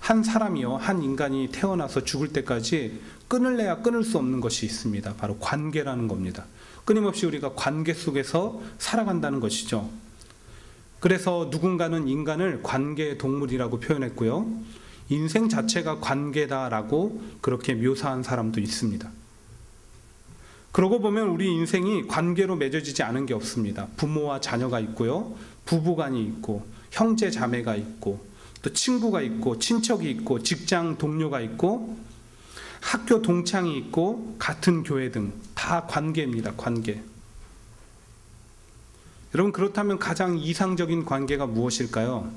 한 사람이요, 한 인간이 태어나서 죽을 때까지 끊을래야 끊을 수 없는 것이 있습니다. 바로 관계라는 겁니다. 끊임없이 우리가 관계 속에서 살아간다는 것이죠. 그래서 누군가는 인간을 관계의 동물이라고 표현했고요, 인생 자체가 관계다라고 그렇게 묘사한 사람도 있습니다. 그러고 보면 우리 인생이 관계로 맺어지지 않은 게 없습니다. 부모와 자녀가 있고요, 부부간이 있고, 형제 자매가 있고, 또 친구가 있고, 친척이 있고, 직장 동료가 있고, 학교 동창이 있고, 같은 교회 등 다 관계입니다. 관계. 여러분, 그렇다면 가장 이상적인 관계가 무엇일까요?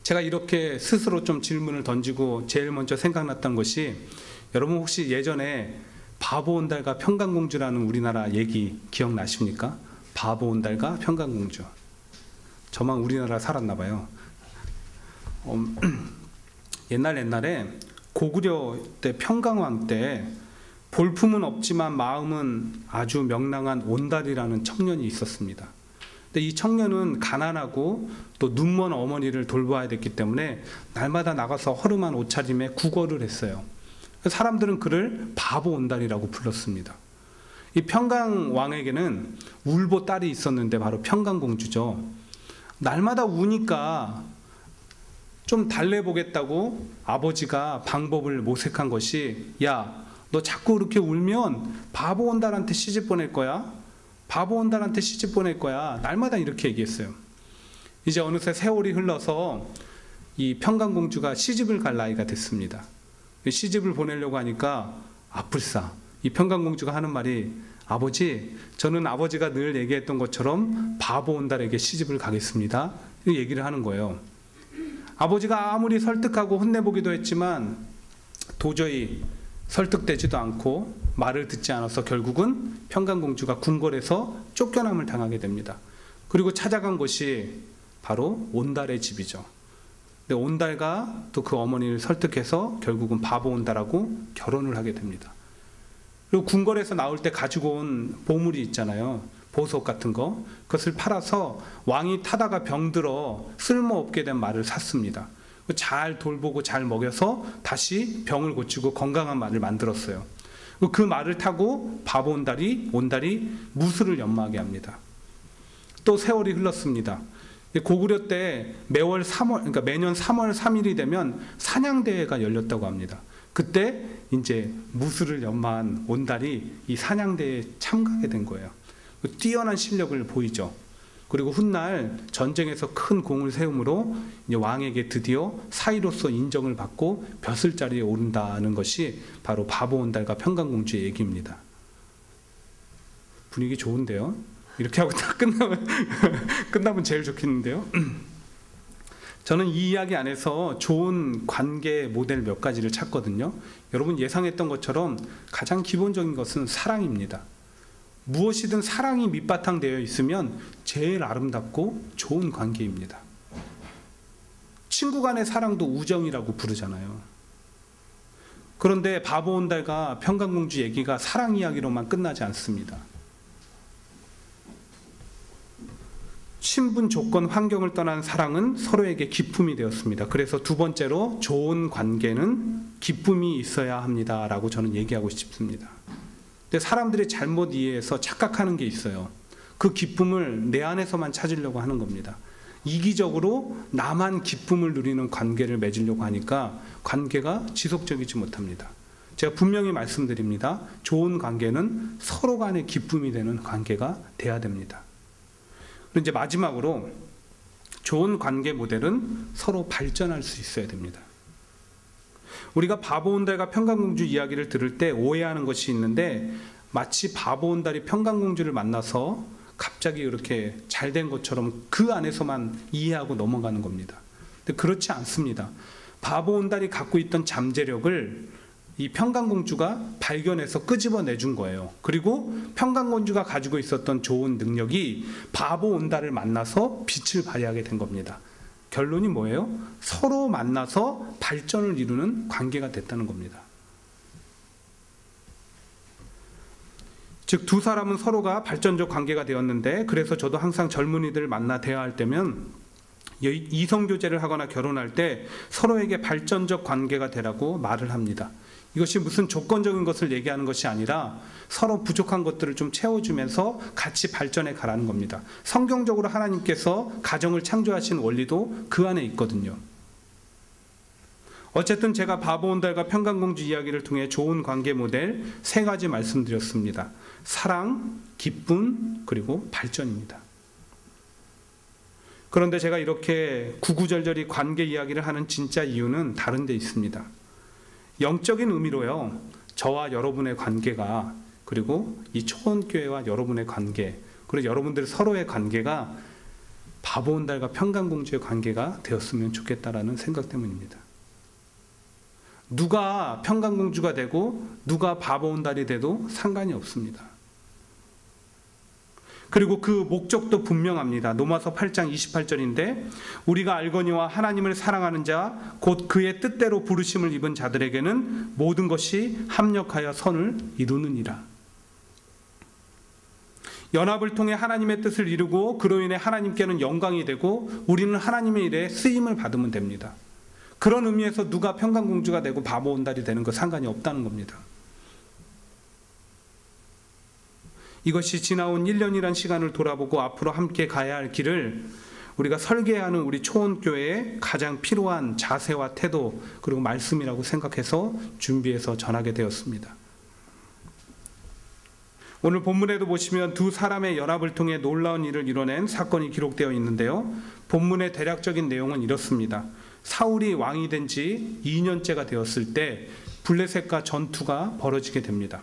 제가 이렇게 스스로 좀 질문을 던지고 제일 먼저 생각났던 것이, 여러분 혹시 예전에 바보 온달과 평강공주라는 우리나라 얘기 기억나십니까? 바보 온달과 평강공주. 저만 우리나라 살았나 봐요. 옛날에 고구려 때 평강왕 때 볼품은 없지만 마음은 아주 명랑한 온달이라는 청년이 있었습니다. 근데 이 청년은 가난하고 또 눈먼 어머니를 돌봐야 됐기 때문에 날마다 나가서 허름한 옷차림에 구걸을 했어요. 사람들은 그를 바보 온달이라고 불렀습니다. 이 평강왕에게는 울보 딸이 있었는데 바로 평강공주죠. 날마다 우니까 좀 달래보겠다고 아버지가 방법을 모색한 것이, 야, 너 자꾸 그렇게 울면 바보 온달한테 시집 보낼 거야. 바보 온달한테 시집 보낼 거야. 날마다 이렇게 얘기했어요. 이제 어느새 세월이 흘러서 이 평강공주가 시집을 갈 나이가 됐습니다. 시집을 보내려고 하니까 아플싸 이 평강공주가 하는 말이, 아버지, 저는 아버지가 늘 얘기했던 것처럼 바보 온달에게 시집을 가겠습니다. 이 얘기를 하는 거예요. 아버지가 아무리 설득하고 혼내보기도 했지만 도저히 설득되지도 않고 말을 듣지 않아서 결국은 평강공주가 궁궐에서 쫓겨남을 당하게 됩니다. 그리고 찾아간 곳이 바로 온달의 집이죠. 근데 온달과 또 그 어머니를 설득해서 결국은 바보 온달하고 결혼을 하게 됩니다. 그리고 궁궐에서 나올 때 가지고 온 보물이 있잖아요. 보석 같은 거. 그것을 팔아서 왕이 타다가 병들어 쓸모없게 된 말을 샀습니다. 잘 돌보고 잘 먹여서 다시 병을 고치고 건강한 말을 만들었어요. 그 말을 타고 바보 온달이 무술을 연마하게 합니다. 또 세월이 흘렀습니다. 고구려 때 매년 3월 3일이 되면 사냥대회가 열렸다고 합니다. 그때 이제 무술을 연마한 온달이 이 사냥대회에 참가하게 된 거예요. 뛰어난 실력을 보이죠. 그리고 훗날 전쟁에서 큰 공을 세움으로 이제 왕에게 드디어 사위로서 인정을 받고 벼슬자리에 오른다는 것이 바로 바보 온달과 평강공주의 얘기입니다. 분위기 좋은데요? 이렇게 하고 딱 끝나면 제일 좋겠는데요? 저는 이 이야기 안에서 좋은 관계 모델 몇 가지를 찾거든요. 여러분 예상했던 것처럼 가장 기본적인 것은 사랑입니다. 무엇이든 사랑이 밑바탕 되어 있으면 제일 아름답고 좋은 관계입니다. 친구 간의 사랑도 우정이라고 부르잖아요. 그런데 바보 온달과 평강공주 얘기가 사랑 이야기로만 끝나지 않습니다. 신분, 조건, 환경을 떠난 사랑은 서로에게 기쁨이 되었습니다. 그래서 두 번째로 좋은 관계는 기쁨이 있어야 합니다 라고 저는 얘기하고 싶습니다. 근데 사람들이 잘못 이해해서 착각하는 게 있어요. 그 기쁨을 내 안에서만 찾으려고 하는 겁니다. 이기적으로 나만 기쁨을 누리는 관계를 맺으려고 하니까 관계가 지속적이지 못합니다. 제가 분명히 말씀드립니다. 좋은 관계는 서로 간의 기쁨이 되는 관계가 돼야 됩니다. 그리고 이제 마지막으로 좋은 관계 모델은 서로 발전할 수 있어야 됩니다. 우리가 바보 온달과 평강공주 이야기를 들을 때 오해하는 것이 있는데, 마치 바보 온달이 평강공주를 만나서 갑자기 이렇게 잘된 것처럼 그 안에서만 이해하고 넘어가는 겁니다. 근데 그렇지 않습니다. 바보 온달이 갖고 있던 잠재력을 이 평강공주가 발견해서 끄집어내준 거예요. 그리고 평강공주가 가지고 있었던 좋은 능력이 바보 온달을 만나서 빛을 발휘하게 된 겁니다. 결론이 뭐예요? 서로 만나서 발전을 이루는 관계가 됐다는 겁니다. 즉 두 사람은 서로가 발전적 관계가 되었는데, 그래서 저도 항상 젊은이들 만나 대화할 때면 이성교제를 하거나 결혼할 때 서로에게 발전적 관계가 되라고 말을 합니다. 이것이 무슨 조건적인 것을 얘기하는 것이 아니라 서로 부족한 것들을 좀 채워주면서 같이 발전해 가라는 겁니다. 성경적으로 하나님께서 가정을 창조하신 원리도 그 안에 있거든요. 어쨌든 제가 바보 온달과 평강공주 이야기를 통해 좋은 관계 모델 3가지 말씀드렸습니다. 사랑, 기쁨, 그리고 발전입니다. 그런데 제가 이렇게 구구절절히 관계 이야기를 하는 진짜 이유는 다른 데 있습니다. 영적인 의미로요, 저와 여러분의 관계가, 그리고 이 초원교회와 여러분의 관계, 그리고 여러분들 서로의 관계가 바보 온달과 평강공주의 관계가 되었으면 좋겠다라는 생각 때문입니다. 누가 평강공주가 되고 누가 바보 온달이 돼도 상관이 없습니다. 그리고 그 목적도 분명합니다. 로마서 8장 28절인데 우리가 알거니와 하나님을 사랑하는 자 곧 그의 뜻대로 부르심을 입은 자들에게는 모든 것이 합력하여 선을 이루느니라. 연합을 통해 하나님의 뜻을 이루고 그로 인해 하나님께는 영광이 되고 우리는 하나님의 일에 쓰임을 받으면 됩니다. 그런 의미에서 누가 평강공주가 되고 바보 온달이 되는 거 상관이 없다는 겁니다. 이것이 지나온 1년이란 시간을 돌아보고 앞으로 함께 가야 할 길을 우리가 설계하는 우리 초원교회의 가장 필요한 자세와 태도 그리고 말씀이라고 생각해서 준비해서 전하게 되었습니다. 오늘 본문에도 보시면 두 사람의 연합을 통해 놀라운 일을 이뤄낸 사건이 기록되어 있는데요. 본문의 대략적인 내용은 이렇습니다. 사울이 왕이 된 지 2년째가 되었을 때 블레셋과 전투가 벌어지게 됩니다.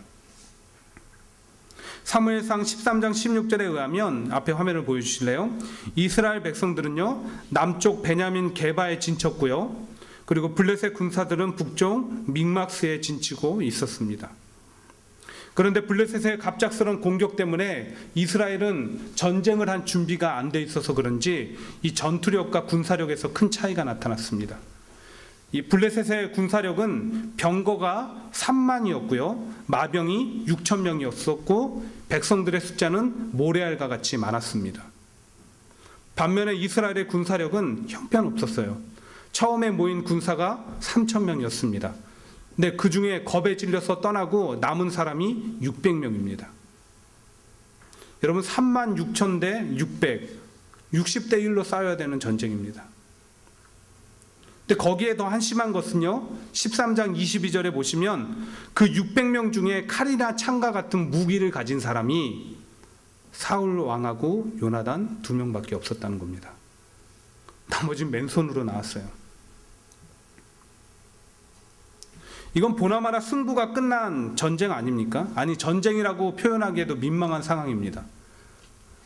사무엘상 13장 16절에 의하면 앞에 화면을 보여주실래요? 이스라엘 백성들은요 남쪽 베냐민 게바에 진쳤고요, 그리고 블레셋 군사들은 북쪽 믹막스에 진치고 있었습니다. 그런데 블레셋의 갑작스러운 공격 때문에 이스라엘은 전쟁을 한 준비가 안 돼 있어서 그런지 이 전투력과 군사력에서 큰 차이가 나타났습니다. 이 블레셋의 군사력은 병거가 3만이었고요, 마병이 6천 명이었었고 백성들의 숫자는 모래알과 같이 많았습니다. 반면에 이스라엘의 군사력은 형편없었어요. 처음에 모인 군사가 3천 명이었습니다. 근데 그 중에 겁에 질려서 떠나고 남은 사람이 600명입니다. 여러분 3만 6천 대 600, 60대 1로 싸워야 되는 전쟁입니다. 근데 거기에 더 한심한 것은요, 13장 22절에 보시면 그 600명 중에 칼이나 창과 같은 무기를 가진 사람이 사울 왕하고 요나단 2명밖에 없었다는 겁니다. 나머지는 맨손으로 나왔어요. 이건 보나마나 승부가 끝난 전쟁 아닙니까? 아니, 전쟁이라고 표현하기에도 민망한 상황입니다.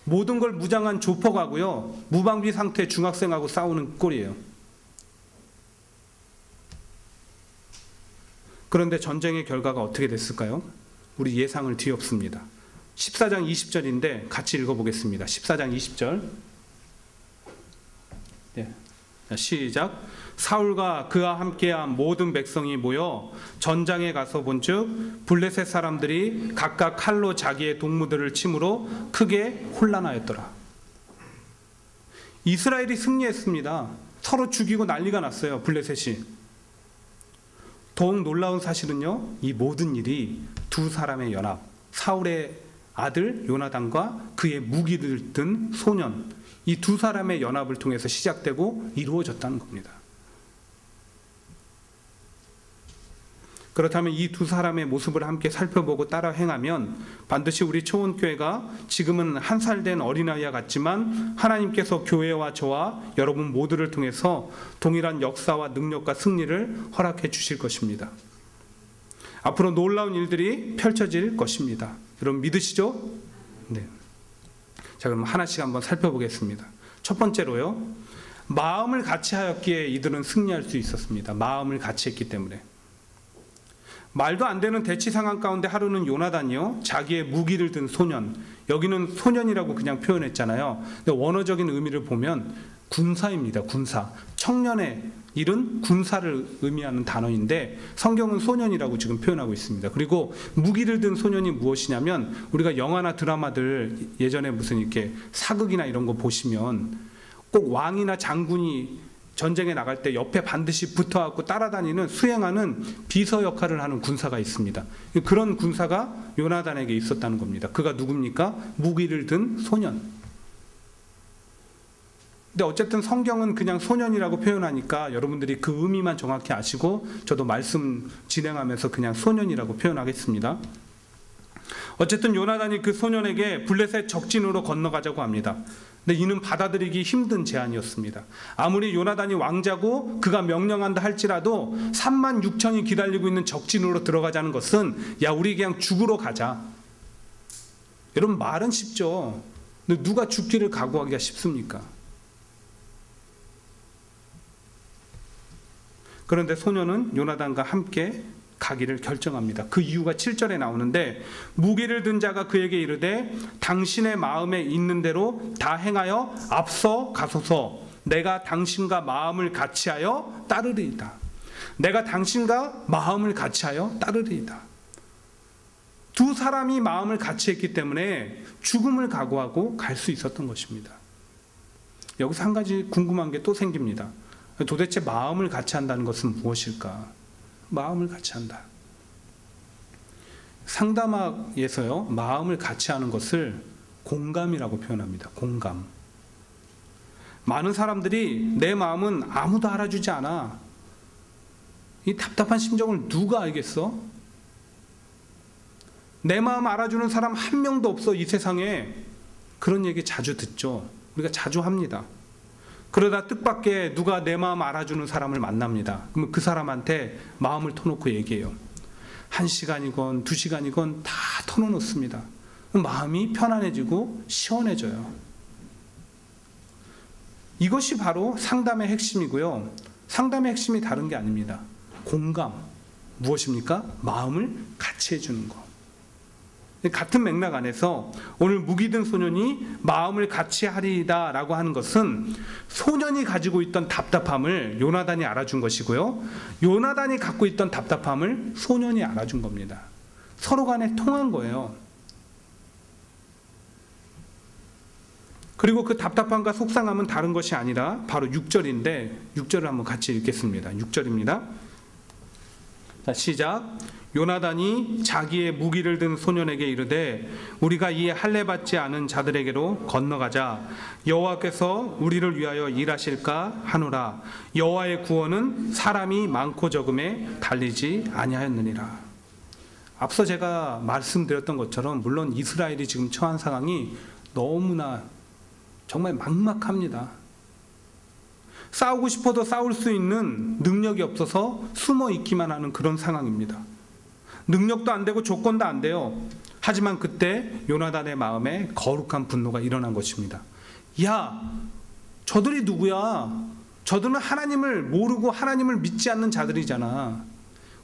모든 걸 무장한 조폭하고요, 무방비 상태 중학생하고 싸우는 꼴이에요. 그런데 전쟁의 결과가 어떻게 됐을까요? 우리 예상을 뒤엎습니다. 14장 20절인데 같이 읽어보겠습니다. 14장 20절. 네. 시작. 사울과 그와 함께한 모든 백성이 모여 전장에 가서 본즉 블레셋 사람들이 각각 칼로 자기의 동무들을 치므로 크게 혼란하였더라. 이스라엘이 승리했습니다. 서로 죽이고 난리가 났어요, 블레셋이. 더욱 놀라운 사실은요, 이 모든 일이 두 사람의 연합, 사울의 아들 요나단과 그의 무기를 든 소년, 이 두 사람의 연합을 통해서 시작되고 이루어졌다는 겁니다. 그렇다면 이 두 사람의 모습을 함께 살펴보고 따라 행하면 반드시 우리 초원교회가 지금은 1살 된 어린아이와 같지만 하나님께서 교회와 저와 여러분 모두를 통해서 동일한 역사와 능력과 승리를 허락해 주실 것입니다. 앞으로 놀라운 일들이 펼쳐질 것입니다. 여러분 믿으시죠? 네. 자, 그럼 하나씩 한번 살펴보겠습니다. 첫 번째로요, 마음을 같이 하였기에 이들은 승리할 수 있었습니다. 마음을 같이 했기 때문에. 말도 안 되는 대치 상황 가운데 하루는 요나단이요, 자기의 무기를 든 소년, 여기는 소년이라고 그냥 표현했잖아요. 근데 원어적인 의미를 보면 군사입니다. 군사. 청년의 일은 군사를 의미하는 단어인데 성경은 소년이라고 지금 표현하고 있습니다. 그리고 무기를 든 소년이 무엇이냐면, 우리가 영화나 드라마들 예전에 무슨 이렇게 사극이나 이런 거 보시면 꼭 왕이나 장군이 전쟁에 나갈 때 옆에 반드시 붙어갖고 따라다니는 수행하는 비서 역할을 하는 군사가 있습니다. 그런 군사가 요나단에게 있었다는 겁니다. 그가 누굽니까? 무기를 든 소년. 근데 어쨌든 성경은 그냥 소년이라고 표현하니까 여러분들이 그 의미만 정확히 아시고 저도 말씀 진행하면서 그냥 소년이라고 표현하겠습니다. 어쨌든 요나단이 그 소년에게 블레셋 적진으로 건너가자고 합니다. 근데 이는 받아들이기 힘든 제안이었습니다. 아무리 요나단이 왕자고 그가 명령한다 할지라도 3만 6천이 기다리고 있는 적진으로 들어가자는 것은 야 우리 그냥 죽으러 가자. 여러분 말은 쉽죠. 근데 누가 죽기를 각오하기가 쉽습니까? 그런데 소년은 요나단과 함께 가기를 결정합니다. 그 이유가 7절에 나오는데 무기를 든 자가 그에게 이르되 당신의 마음에 있는 대로 다 행하여 앞서 가소서. 내가 당신과 마음을 같이하여 따르리이다. 내가 당신과 마음을 같이하여 따르리이다. 두 사람이 마음을 같이 했기 때문에 죽음을 각오하고 갈 수 있었던 것입니다. 여기서 한 가지 궁금한 게 또 생깁니다. 도대체 마음을 같이 한다는 것은 무엇일까? 마음을 같이 한다. 상담학에서요, 마음을 같이 하는 것을 공감이라고 표현합니다. 공감. 많은 사람들이 내 마음은 아무도 알아주지 않아. 이 답답한 심정을 누가 알겠어? 내 마음 알아주는 사람 한 명도 없어, 이 세상에. 그런 얘기 자주 듣죠. 우리가 자주 합니다. 그러다 뜻밖의 누가 내 마음 알아주는 사람을 만납니다. 그러면 그 사람한테 마음을 터놓고 얘기해요. 1시간이건 2시간이건 다 터놓습니다. 마음이 편안해지고 시원해져요. 이것이 바로 상담의 핵심이고요. 상담의 핵심이 다른 게 아닙니다. 공감. 무엇입니까? 마음을 같이 해주는 것. 같은 맥락 안에서 오늘 무기든 소년이 마음을 같이 하리이다 라고 하는 것은 소년이 가지고 있던 답답함을 요나단이 알아준 것이고요, 요나단이 갖고 있던 답답함을 소년이 알아준 겁니다. 서로 간에 통한 거예요. 그리고 그 답답함과 속상함은 다른 것이 아니라 바로 6절인데 6절을 한번 같이 읽겠습니다. 6절입니다. 자, 시작. 요나단이 자기의 무기를 든 소년에게 이르되 우리가 이 할례 받지 않은 자들에게로 건너가자. 여호와께서 우리를 위하여 일하실까 하노라. 여호와의 구원은 사람이 많고 적음에 달리지 아니하였느니라. 앞서 제가 말씀드렸던 것처럼 물론 이스라엘이 지금 처한 상황이 너무나 정말 막막합니다. 싸우고 싶어도 싸울 수 있는 능력이 없어서 숨어 있기만 하는 그런 상황입니다. 능력도 안 되고 조건도 안 돼요. 하지만 그때 요나단의 마음에 거룩한 분노가 일어난 것입니다. 야, 저들이 누구야? 저들은 하나님을 모르고 하나님을 믿지 않는 자들이잖아.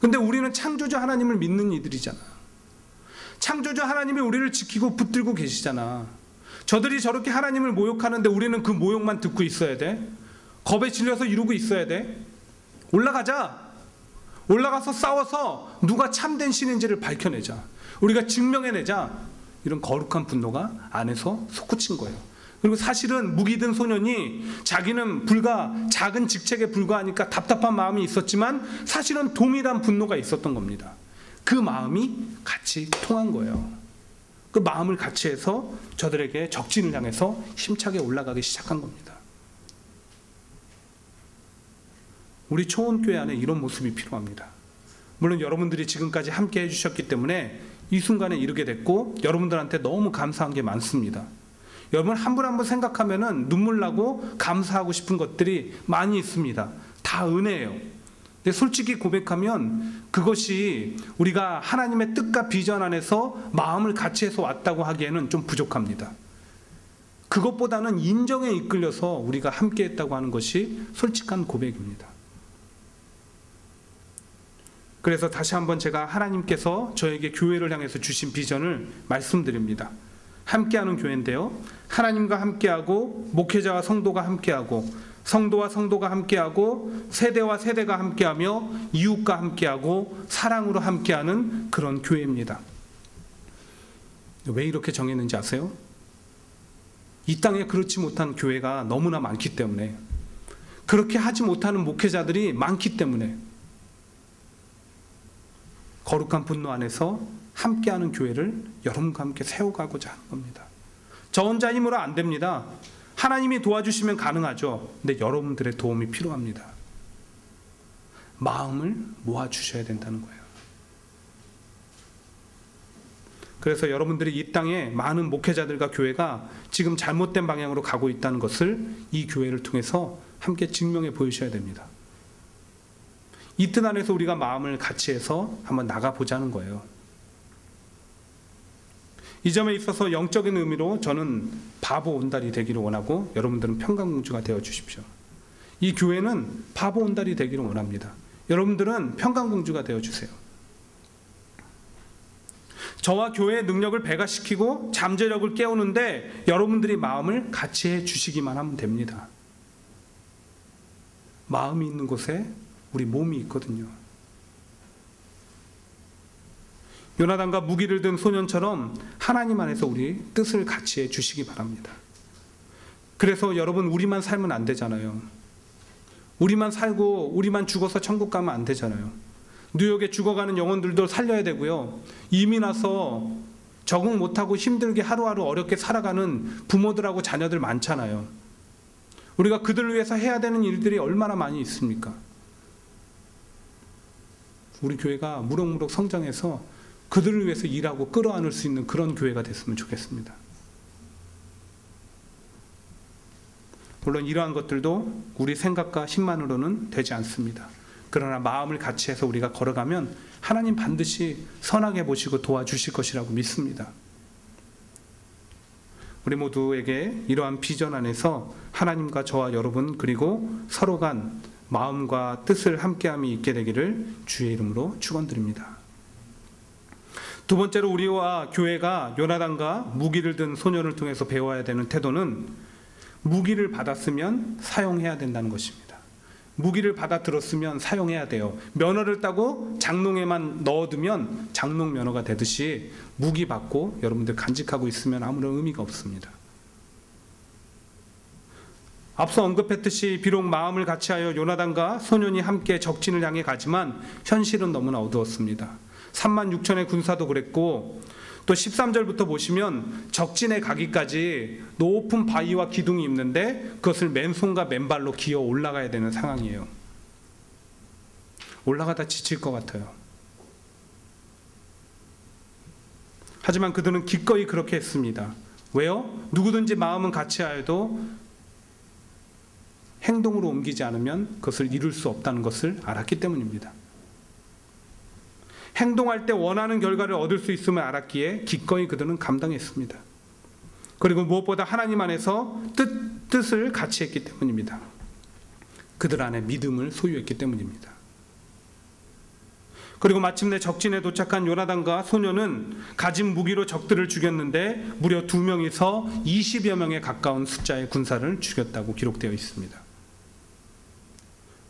근데 우리는 창조주 하나님을 믿는 이들이잖아. 창조주 하나님이 우리를 지키고 붙들고 계시잖아. 저들이 저렇게 하나님을 모욕하는데 우리는 그 모욕만 듣고 있어야 돼? 겁에 질려서 이러고 있어야 돼? 올라가자. 올라가서 싸워서 누가 참된 신인지를 밝혀내자. 우리가 증명해내자. 이런 거룩한 분노가 안에서 솟구친 거예요. 그리고 사실은 무기든 소년이 자기는 불과 작은 직책에 불과하니까 답답한 마음이 있었지만 사실은 동일한 분노가 있었던 겁니다. 그 마음이 같이 통한 거예요. 그 마음을 같이 해서 저들에게 적진을 향해서 힘차게 올라가기 시작한 겁니다. 우리 초원교회 안에 이런 모습이 필요합니다. 물론 여러분들이 지금까지 함께 해주셨기 때문에 이 순간에 이르게 됐고 여러분들한테 너무 감사한 게 많습니다. 여러분 한 분 한 분 생각하면은 눈물 나고 감사하고 싶은 것들이 많이 있습니다. 다 은혜예요. 근데 솔직히 고백하면 그것이 우리가 하나님의 뜻과 비전 안에서 마음을 같이 해서 왔다고 하기에는 좀 부족합니다. 그것보다는 인정에 이끌려서 우리가 함께 했다고 하는 것이 솔직한 고백입니다. 그래서 다시 한번 제가 하나님께서 저에게 교회를 향해서 주신 비전을 말씀드립니다. 함께하는 교회인데요, 하나님과 함께하고 목회자와 성도가 함께하고 성도와 성도가 함께하고 세대와 세대가 함께하며 이웃과 함께하고 사랑으로 함께하는 그런 교회입니다. 왜 이렇게 정했는지 아세요? 이 땅에 그렇지 못한 교회가 너무나 많기 때문에, 그렇게 하지 못하는 목회자들이 많기 때문에 거룩한 분노 안에서 함께하는 교회를 여러분과 함께 세워가고자 하는 겁니다. 저 혼자 힘으로 안 됩니다. 하나님이 도와주시면 가능하죠. 근데 여러분들의 도움이 필요합니다. 마음을 모아주셔야 된다는 거예요. 그래서 여러분들이 이 땅에 많은 목회자들과 교회가 지금 잘못된 방향으로 가고 있다는 것을 이 교회를 통해서 함께 증명해 보이셔야 됩니다. 이 뜻 안에서 우리가 마음을 같이 해서 한번 나가보자는 거예요. 이 점에 있어서 영적인 의미로 저는 바보 온달이 되기를 원하고, 여러분들은 평강공주가 되어 주십시오. 이 교회는 바보 온달이 되기를 원합니다. 여러분들은 평강공주가 되어 주세요. 저와 교회의 능력을 배가시키고 잠재력을 깨우는데 여러분들이 마음을 같이 해 주시기만 하면 됩니다. 마음이 있는 곳에 우리 몸이 있거든요. 요나단과 무기를 든 소년처럼 하나님 안에서 우리 뜻을 같이 해 주시기 바랍니다. 그래서 여러분, 우리만 살면 안 되잖아요. 우리만 살고 우리만 죽어서 천국 가면 안 되잖아요. 뉴욕에 죽어가는 영혼들도 살려야 되고요. 이민 와서 적응 못하고 힘들게 하루하루 어렵게 살아가는 부모들하고 자녀들 많잖아요. 우리가 그들을 위해서 해야 되는 일들이 얼마나 많이 있습니까? 우리 교회가 무럭무럭 성장해서 그들을 위해서 일하고 끌어안을 수 있는 그런 교회가 됐으면 좋겠습니다. 물론 이러한 것들도 우리 생각과 힘만으로는 되지 않습니다. 그러나 마음을 같이 해서 우리가 걸어가면 하나님 반드시 선하게 보시고 도와주실 것이라고 믿습니다. 우리 모두에게 이러한 비전 안에서 하나님과 저와 여러분, 그리고 서로 간 마음과 뜻을 함께함이 있게 되기를 주의 이름으로 축원드립니다. 두 번째로, 우리와 교회가 요나단과 무기를 든 소년을 통해서 배워야 되는 태도는 무기를 받았으면 사용해야 된다는 것입니다. 무기를 받아 들었으면 사용해야 돼요. 면허를 따고 장롱에만 넣어두면 장롱 면허가 되듯이 무기 받고 여러분들 간직하고 있으면 아무런 의미가 없습니다. 앞서 언급했듯이 비록 마음을 같이하여 요나단과 소년이 함께 적진을 향해 가지만 현실은 너무나 어두웠습니다. 36,000의 군사도 그랬고, 또 13절부터 보시면 적진에 가기까지 높은 바위와 기둥이 있는데 그것을 맨손과 맨발로 기어 올라가야 되는 상황이에요. 올라가다 지칠 것 같아요. 하지만 그들은 기꺼이 그렇게 했습니다. 왜요? 누구든지 마음은 같이 하여도 행동으로 옮기지 않으면 그것을 이룰 수 없다는 것을 알았기 때문입니다. 행동할 때 원하는 결과를 얻을 수 있음을 알았기에 기꺼이 그들은 감당했습니다. 그리고 무엇보다 하나님 안에서 뜻을 같이 했기 때문입니다. 그들 안에 믿음을 소유했기 때문입니다. 그리고 마침내 적진에 도착한 요나단과 소년은 가진 무기로 적들을 죽였는데 무려 2명이서 20여 명에 가까운 숫자의 군사를 죽였다고 기록되어 있습니다.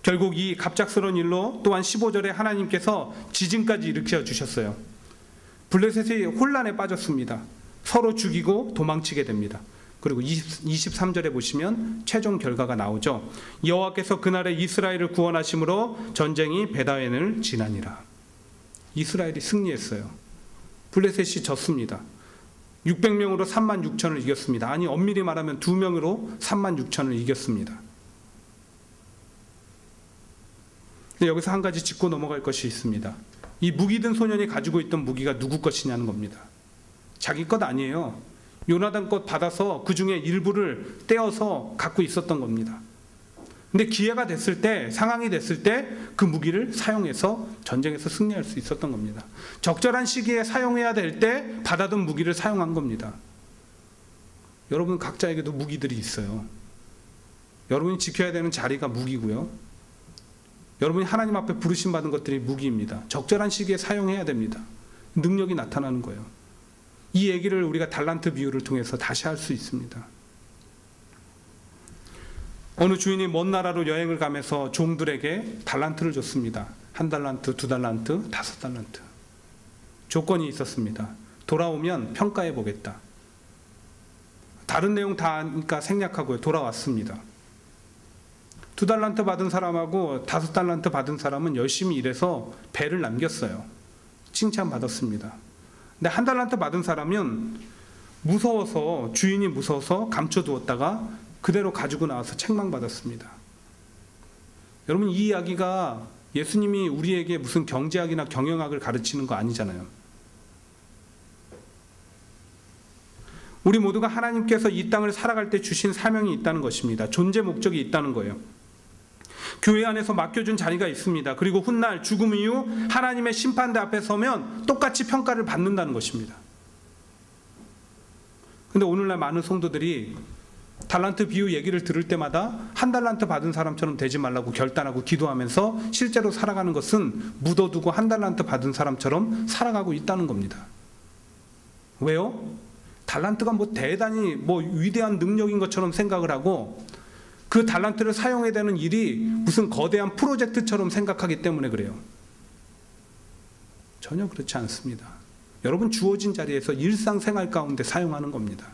결국 이 갑작스러운 일로 또한 15절에 하나님께서 지진까지 일으켜 주셨어요. 블레셋이 혼란에 빠졌습니다. 서로 죽이고 도망치게 됩니다. 그리고 23절에 보시면 최종 결과가 나오죠. 여호와께서 그날에 이스라엘을 구원하심으로 전쟁이 베다웬을 지나니라. 이스라엘이 승리했어요. 블레셋이 졌습니다. 600명으로 36,000을 이겼습니다. 아니, 엄밀히 말하면 2명으로 36,000을 이겼습니다. 근데 여기서 한 가지 짚고 넘어갈 것이 있습니다. 이 무기 든 소년이 가지고 있던 무기가 누구 것이냐는 겁니다. 자기 것 아니에요. 요나단 것 받아서 그 중에 일부를 떼어서 갖고 있었던 겁니다. 근데 기회가 됐을 때, 상황이 됐을 때 그 무기를 사용해서 전쟁에서 승리할 수 있었던 겁니다. 적절한 시기에 사용해야 될 때 받아둔 무기를 사용한 겁니다. 여러분 각자에게도 무기들이 있어요. 여러분이 지켜야 되는 자리가 무기고요. 여러분이 하나님 앞에 부르심 받은 것들이 무기입니다. 적절한 시기에 사용해야 됩니다. 능력이 나타나는 거예요. 이 얘기를 우리가 달란트 비유를 통해서 다시 할 수 있습니다. 어느 주인이 먼 나라로 여행을 가면서 종들에게 달란트를 줬습니다. 1달란트, 2달란트, 5달란트. 조건이 있었습니다. 돌아오면 평가해 보겠다. 다른 내용 다 아니까 생략하고요. 돌아왔습니다. 2달란트 받은 사람하고 5달란트 받은 사람은 열심히 일해서 배를 남겼어요. 칭찬받았습니다. 근데 1달란트 받은 사람은 무서워서, 주인이 무서워서 감춰두었다가 그대로 가지고 나와서 책망받았습니다. 여러분, 이 이야기가 예수님이 우리에게 무슨 경제학이나 경영학을 가르치는 거 아니잖아요. 우리 모두가 하나님께서 이 땅을 살아갈 때 주신 사명이 있다는 것입니다. 존재 목적이 있다는 거예요. 교회 안에서 맡겨준 자리가 있습니다. 그리고 훗날 죽음 이후 하나님의 심판대 앞에 서면 똑같이 평가를 받는다는 것입니다. 근데 오늘날 많은 성도들이 달란트 비유 얘기를 들을 때마다 1달란트 받은 사람처럼 되지 말라고 결단하고 기도하면서 실제로 살아가는 것은 묻어두고 1달란트 받은 사람처럼 살아가고 있다는 겁니다. 왜요? 달란트가 대단히 위대한 능력인 것처럼 생각을 하고 그 달란트를 사용해야 되는 일이 무슨 거대한 프로젝트처럼 생각하기 때문에 그래요. 전혀 그렇지 않습니다. 여러분, 주어진 자리에서 일상생활 가운데 사용하는 겁니다.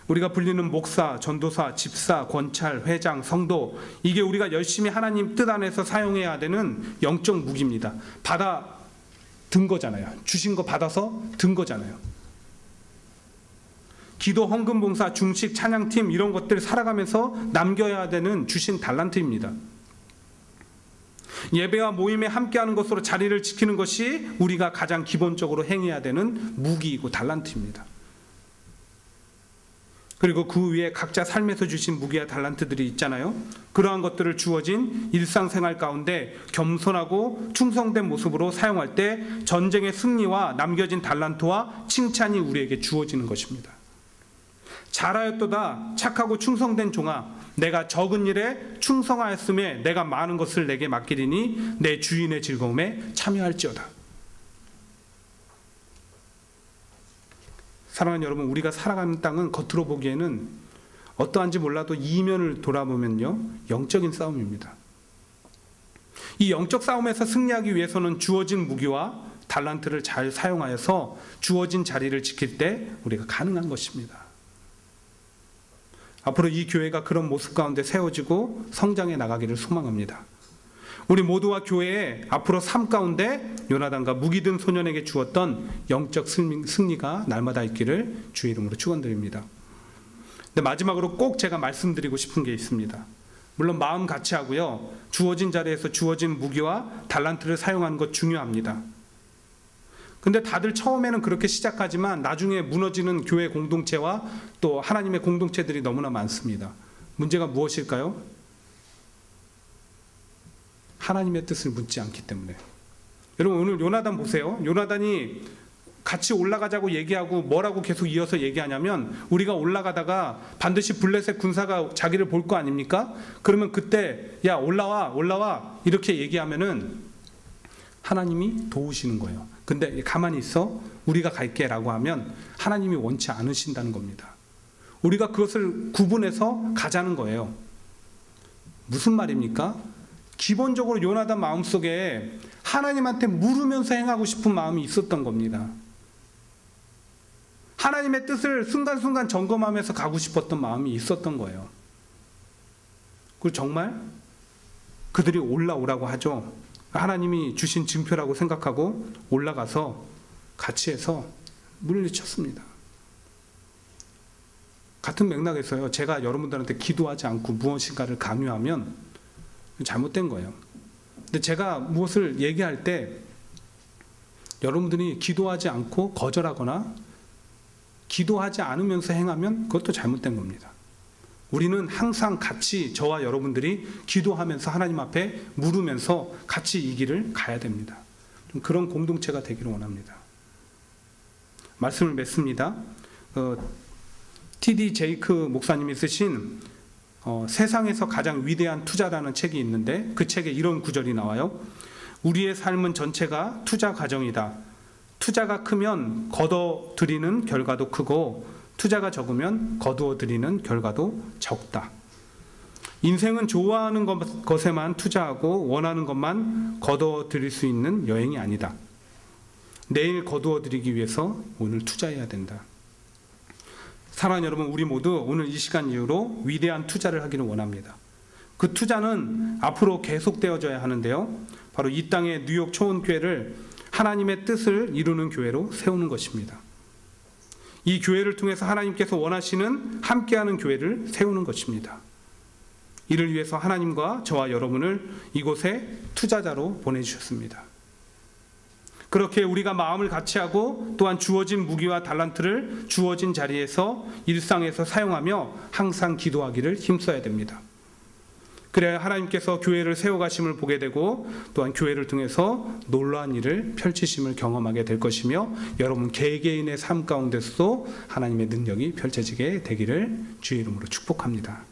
우리가 불리는 목사, 전도사, 집사, 권찰, 회장, 성도, 이게 우리가 열심히 하나님 뜻 안에서 사용해야 되는 영적 무기입니다. 받아 든 거잖아요. 주신 거 받아서 든 거잖아요. 기도, 헌금, 봉사, 중식, 찬양팀 이런 것들 살아가면서 남겨야 되는 주신 달란트입니다. 예배와 모임에 함께하는 것으로 자리를 지키는 것이 우리가 가장 기본적으로 행해야 되는 무기이고 달란트입니다. 그리고 그 위에 각자 삶에서 주신 무기와 달란트들이 있잖아요. 그러한 것들을 주어진 일상생활 가운데 겸손하고 충성된 모습으로 사용할 때 전쟁의 승리와 남겨진 달란트와 칭찬이 우리에게 주어지는 것입니다. 잘하였도다 착하고 충성된 종아, 내가 적은 일에 충성하였음에 내가 많은 것을 내게 맡기리니 내 주인의 즐거움에 참여할지어다. 사랑하는 여러분, 우리가 살아가는 땅은 겉으로 보기에는 어떠한지 몰라도 이면을 돌아보면요, 영적인 싸움입니다. 이 영적 싸움에서 승리하기 위해서는 주어진 무기와 달란트를 잘 사용하여서 주어진 자리를 지킬 때 우리가 가능한 것입니다. 앞으로 이 교회가 그런 모습 가운데 세워지고 성장해 나가기를 소망합니다. 우리 모두와 교회의 앞으로 삶 가운데 요나단과 무기든 소년에게 주었던 영적 승리가 날마다 있기를 주의 이름으로 축원드립니다. 근데 마지막으로 꼭 제가 말씀드리고 싶은 게 있습니다. 물론 마음 같이 하고요, 주어진 자리에서 주어진 무기와 달란트를 사용하는 것 중요합니다. 근데 다들 처음에는 그렇게 시작하지만 나중에 무너지는 교회 공동체와 또 하나님의 공동체들이 너무나 많습니다. 문제가 무엇일까요? 하나님의 뜻을 묻지 않기 때문에. 여러분, 오늘 요나단 보세요. 요나단이 같이 올라가자고 얘기하고 뭐라고 계속 이어서 얘기하냐면, 우리가 올라가다가 반드시 블레셋 군사가 자기를 볼 거 아닙니까? 그러면 그때 야 올라와 이렇게 얘기하면은 하나님이 도우시는 거예요. 근데 가만히 있어, 우리가 갈게 라고 하면 하나님이 원치 않으신다는 겁니다. 우리가 그것을 구분해서 가자는 거예요. 무슨 말입니까? 기본적으로 요나단 마음속에 하나님한테 물으면서 행하고 싶은 마음이 있었던 겁니다. 하나님의 뜻을 순간순간 점검하면서 가고 싶었던 마음이 있었던 거예요. 그리고 정말 그들이 올라오라고 하죠. 하나님이 주신 증표라고 생각하고 올라가서 같이 해서 물리쳤습니다. 같은 맥락에서요, 제가 여러분들한테 기도하지 않고 무엇인가를 강요하면 잘못된 거예요. 근데 제가 무엇을 얘기할 때 여러분들이 기도하지 않고 거절하거나 기도하지 않으면서 행하면 그것도 잘못된 겁니다. 우리는 항상 같이, 저와 여러분들이 기도하면서 하나님 앞에 물으면서 같이 이 길을 가야 됩니다. 좀 그런 공동체가 되기를 원합니다. 말씀을 맺습니다. T.D. 제이크 목사님이 쓰신 세상에서 가장 위대한 투자라는 책이 있는데, 그 책에 이런 구절이 나와요. 우리의 삶은 전체가 투자 과정이다. 투자가 크면 거둬들이는 결과도 크고 투자가 적으면 거두어들이는 결과도 적다. 인생은 좋아하는 것에만 투자하고 원하는 것만 거둬들일 수 있는 여행이 아니다. 내일 거두어드리기 위해서 오늘 투자해야 된다. 사랑하는 여러분, 우리 모두 오늘 이 시간 이후로 위대한 투자를 하기를 원합니다. 그 투자는 앞으로 계속되어져야 하는데요, 바로 이 땅의 뉴욕 초원교회를 하나님의 뜻을 이루는 교회로 세우는 것입니다. 이 교회를 통해서 하나님께서 원하시는 함께하는 교회를 세우는 것입니다. 이를 위해서 하나님과 저와 여러분을 이곳에 투자자로 보내주셨습니다. 그렇게 우리가 마음을 같이하고 또한 주어진 무기와 달란트를 주어진 자리에서 일상에서 사용하며 항상 기도하기를 힘써야 됩니다. 그래야 하나님께서 교회를 세워가심을 보게 되고 또한 교회를 통해서 놀라운 일을 펼치심을 경험하게 될 것이며 여러분 개개인의 삶 가운데서도 하나님의 능력이 펼쳐지게 되기를 주의 이름으로 축복합니다.